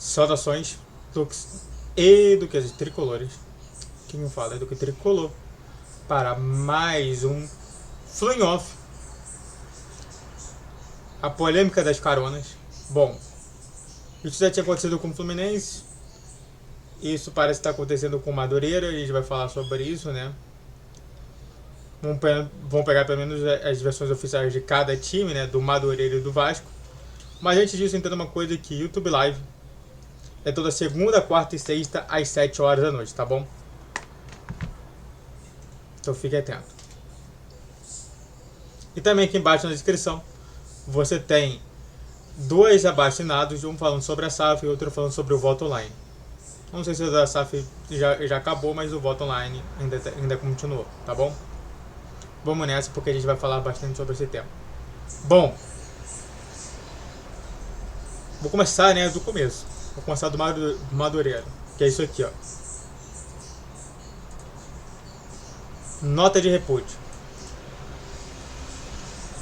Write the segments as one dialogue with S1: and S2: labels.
S1: Saudações e do que tricolores. Quem fala é do que tricolor. Para mais um Fling Off. A polêmica das caronas. Bom, isso já tinha acontecido com o Fluminense. Isso parece estar acontecendo com o Madureira. A gente vai falar sobre isso, né? Vamos pegar pelo menos as versões oficiais de cada time, né? Do Madureira e do Vasco. Mas antes disso, entenda uma coisa que YouTube Live é toda segunda, quarta e sexta às 7 horas da noite, tá bom? Então fique atento. E também aqui embaixo na descrição você tem dois abaixo-assinados, um falando sobre a SAF e outro falando sobre o voto online. Não sei se o da SAF já acabou, mas o voto online ainda continuou, tá bom? Vamos nessa porque a gente vai falar bastante sobre esse tema. Bom, vou começar, né, do começo. Vou começar do Madureira, que é isso aqui, ó. Nota de repúdio.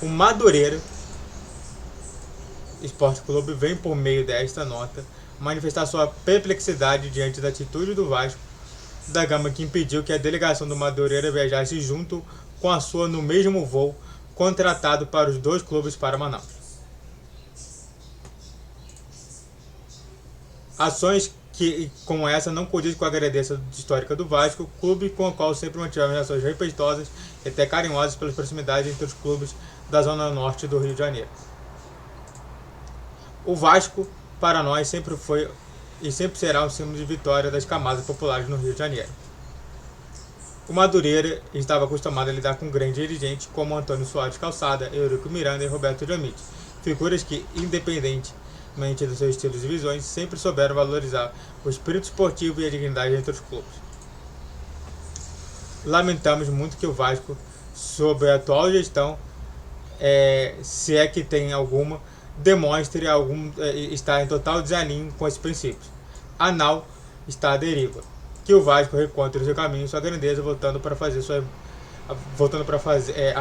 S1: O Madureira Esporte Clube vem por meio desta nota manifestar sua perplexidade diante da atitude do Vasco da Gama, que impediu que a delegação do Madureira viajasse junto com a sua no mesmo voo contratado para os dois clubes para Manaus. Ações que, como essa, não condizem com a grandeza histórica do Vasco, clube com o qual sempre mantivemos relações respeitosas e até carinhosas pelas proximidades entre os clubes da zona norte do Rio de Janeiro. O Vasco, para nós, sempre foi e sempre será um símbolo de vitória das camadas populares no Rio de Janeiro. O Madureira estava acostumado a lidar com grandes dirigentes como Antônio Soares Calçada, Eurico Miranda e Roberto Dinamite, figuras que, independentemente dos seus estilos e visões, sempre souberam valorizar o espírito esportivo e a dignidade entre os clubes. Lamentamos muito que o Vasco, sob a atual gestão, se é que tem alguma, demonstre estar em total desalinho com esses princípios. A NAU está à deriva. Que o Vasco recontre o seu caminho, sua grandeza, voltando a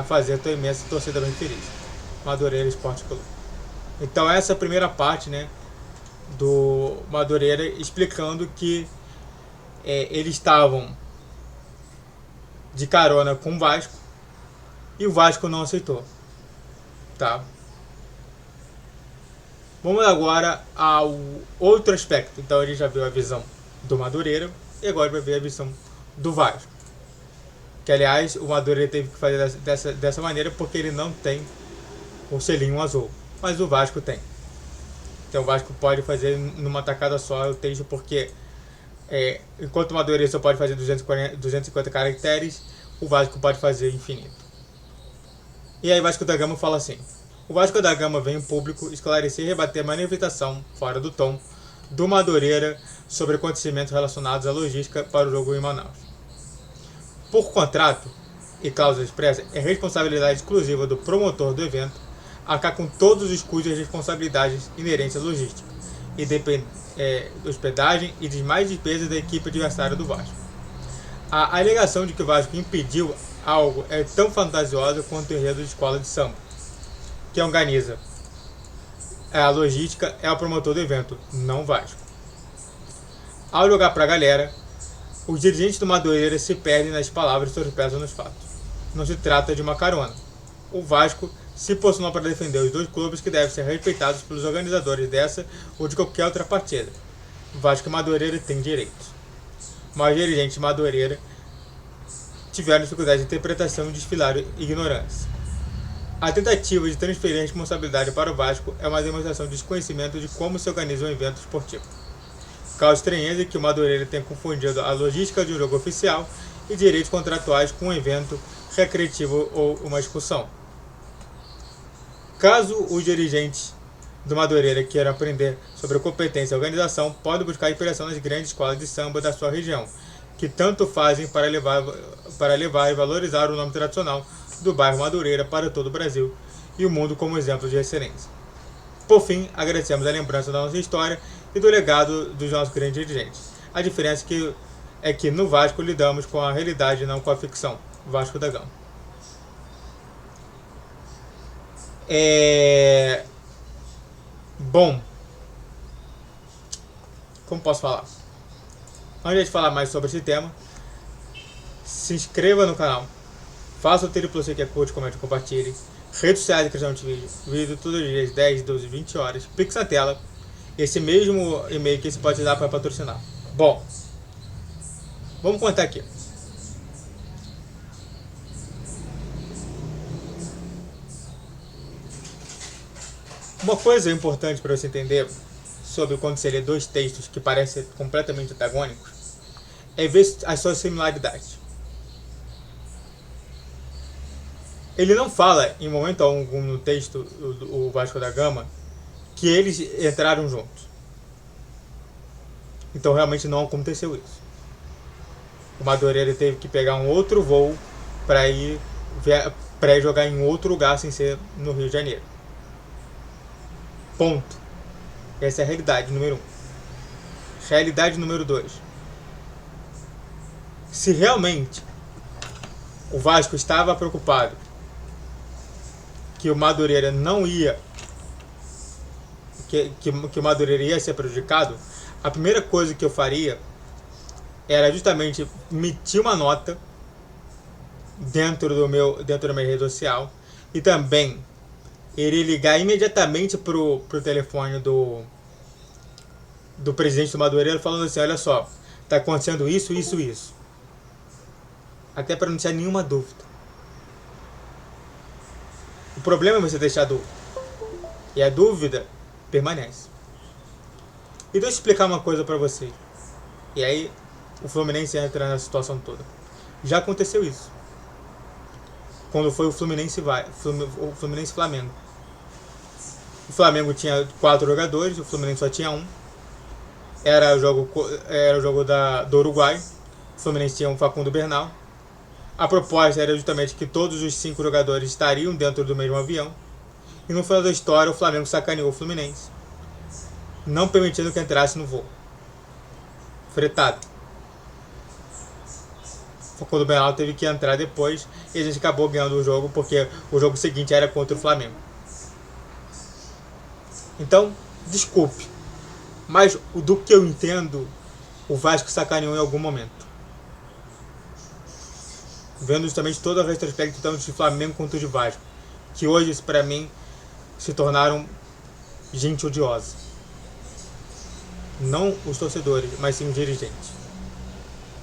S1: fazer a tua imensa torcida bem feliz. Madureira Esporte Clube. Então essa é a primeira parte, né, do Madureira, explicando que eles estavam de carona com o Vasco e o Vasco não aceitou, tá? Vamos agora ao outro aspecto. Então a gente já viu a visão do Madureira e agora vai ver a visão do Vasco. Que aliás o Madureira teve que fazer dessa maneira porque ele não tem o selinho azul, mas o Vasco tem. Então o Vasco pode fazer numa tacada só o texto, porque enquanto o Madureira só pode fazer 250 caracteres, o Vasco pode fazer infinito. E aí o Vasco da Gama fala assim: o Vasco da Gama vem em público esclarecer e rebater a manifestação, fora do tom, do Madureira sobre acontecimentos relacionados à logística para o jogo em Manaus. Por contrato e cláusula expressa, é responsabilidade exclusiva do promotor do evento arcar com todos os custos e responsabilidades inerentes à logística, hospedagem e demais despesas da equipe adversária do Vasco. A alegação de que o Vasco impediu algo é tão fantasiosa quanto o enredo de escola de samba. Quem organiza a logística é o promotor do evento, não o Vasco. Ao jogar para a galera, os dirigentes do Madureira se perdem nas palavras e tropeçam nos fatos. Não se trata de uma carona. O Vasco se posicionou para defender os dois clubes que devem ser respeitados pelos organizadores dessa ou de qualquer outra partida. Vasco e Madureira têm direitos. Mas os dirigentes de Madureira tiveram dificuldade de interpretação e desfilaram ignorância. A tentativa de transferir a responsabilidade para o Vasco é uma demonstração de desconhecimento de como se organiza um evento esportivo. Causa estranheza que o Madureira tenha confundido a logística de um jogo oficial e direitos contratuais com um evento recreativo ou uma excursão. Caso os dirigentes do Madureira queiram aprender sobre a competência e organização, podem buscar inspiração nas grandes escolas de samba da sua região, que tanto fazem para levar e valorizar o nome tradicional do bairro Madureira para todo o Brasil e o mundo como exemplo de excelência. Por fim, agradecemos a lembrança da nossa história e do legado dos nossos grandes dirigentes. A diferença é que no Vasco lidamos com a realidade e não com a ficção. Vasco da Gama. Bom, como posso falar? Antes de falar mais sobre esse tema, se inscreva no canal, faça o triplo C que é curte, comente e compartilhe. Redes sociais de criação de vídeo todos os dias, 10, 12, 20 horas. Pix na tela. Esse mesmo e-mail que você pode dar para patrocinar. Bom, vamos contar aqui. Uma coisa importante para você entender sobre quando você lê dois textos que parecem completamente antagônicos é ver as suas similaridades. Ele não fala em momento algum no texto, o Vasco da Gama, que eles entraram juntos. Então realmente não aconteceu isso. O Madureira teve que pegar um outro voo para ir jogar em outro lugar sem ser no Rio de Janeiro. Ponto. Essa é a realidade número 1. Realidade número 2. Se realmente o Vasco estava preocupado que o Madureira não ia, que o Madureira ia ser prejudicado, a primeira coisa que eu faria era justamente emitir uma nota dentro da minha rede social e também iria ligar imediatamente pro telefone do presidente do Madureira falando assim, olha só, tá acontecendo isso, isso, isso. Até para não ter nenhuma dúvida. O problema é você deixar a dúvida. E a dúvida permanece. E deixa eu explicar uma coisa pra vocês. E aí o Fluminense entra na situação toda. Já aconteceu isso. Quando foi o Fluminense Flamengo. O Flamengo tinha 4 jogadores, o Fluminense só tinha 1. Era o jogo do Uruguai. O Fluminense tinha um Facundo Bernal. A proposta era justamente que todos os 5 jogadores estariam dentro do mesmo avião. E no final da história, o Flamengo sacaneou o Fluminense, não permitindo que entrasse no voo. Fretado. O Facundo Bernal teve que entrar depois e a gente acabou ganhando o jogo porque o jogo seguinte era contra o Flamengo. Então, desculpe, mas do que eu entendo, o Vasco sacaneou em algum momento. Vendo justamente toda a retrospectiva tanto de Flamengo quanto de Vasco, que hoje, para mim, se tornaram gente odiosa. Não os torcedores, mas sim os dirigentes.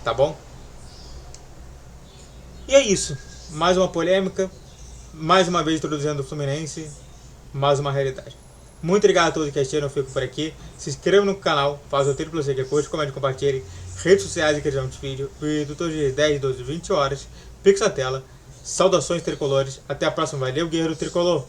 S1: Tá bom? E é isso. Mais uma polêmica, mais uma vez introduzindo o Fluminense, mais uma realidade. Muito obrigado a todos que assistiram, eu fico por aqui. Se inscreva no canal, faça o triplo C que é curte, comente, compartilhe. Redes sociais e criação de vídeo todos os dias 10, 12, 20 horas. Pix na tela. Saudações tricolores. Até a próxima. Valeu, guerreiro tricolor.